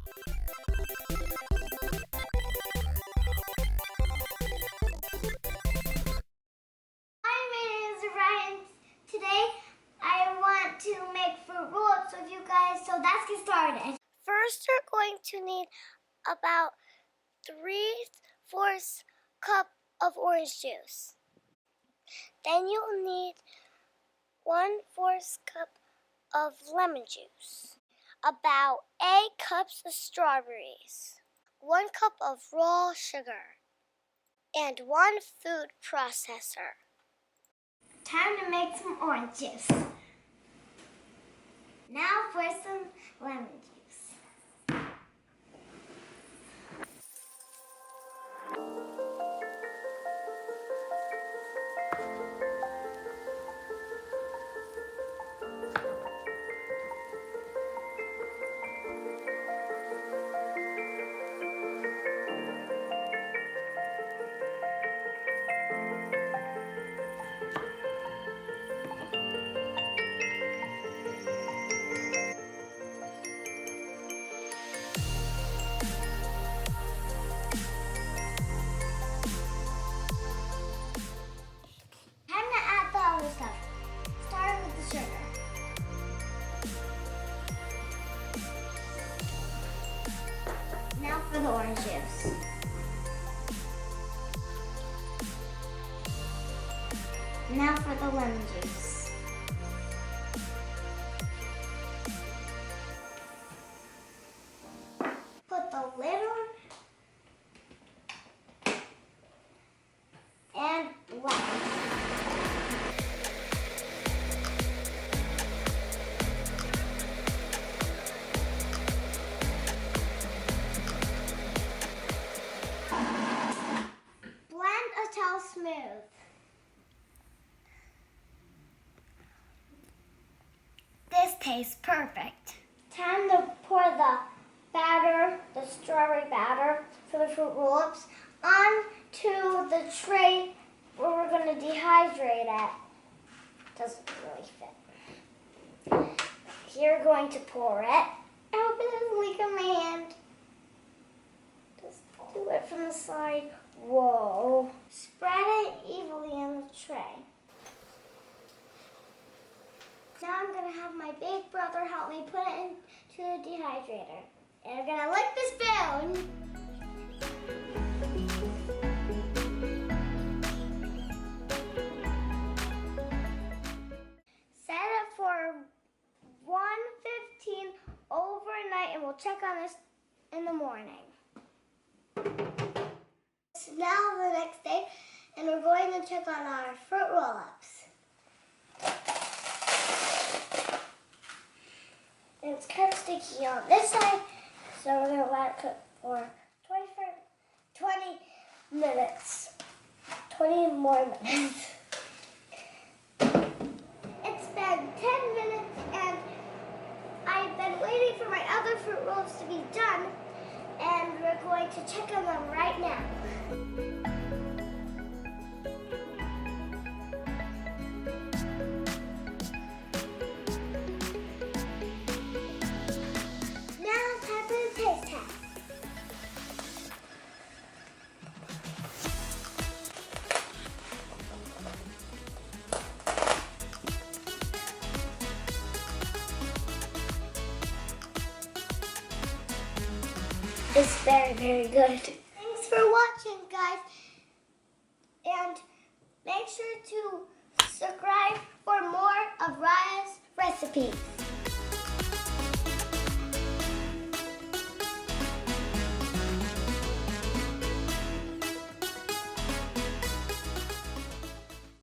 Hi, my name is Zeruiahs. Today I want to make fruit roll-ups with you guys, so let's get started. First, you're going to need about 3/4 cup of orange juice. Then you'll need 1/4 cup of lemon juice, about 8 cups of strawberries, 1 cup of raw sugar, and 1 food processor. Time to make some orange juice. Now for some lemon juice. Time to add the other stuff. Start with the sugar. Now for the orange juice. Now for the lemon juice. Put the lid on and blend. Blend until smooth. This tastes perfect. Time to pour the batter, the strawberry batter for the fruit roll-ups, onto the tray where we're going to dehydrate it. Doesn't really fit. You're going to pour it. I hope it doesn't leak on my hand. Just do it from the side. Whoa. Spread it evenly on the tray. Now I'm going to have my big brother help me put it into the dehydrator. And I'm going to lick the spoon. Set it for 1:15 overnight, and we'll check on this in the morning. It's now the next day, and we're going to check on our fruit roll-ups. And it's kind of sticky on this side, so we're going to let it cook for 20 minutes. 20 more minutes. It's been 10 minutes, and I've been waiting for my other fruit rolls to be done, and we're going to check on them right now. It's very, very good. Thanks for watching, guys. And make sure to subscribe for more of Raya's recipes.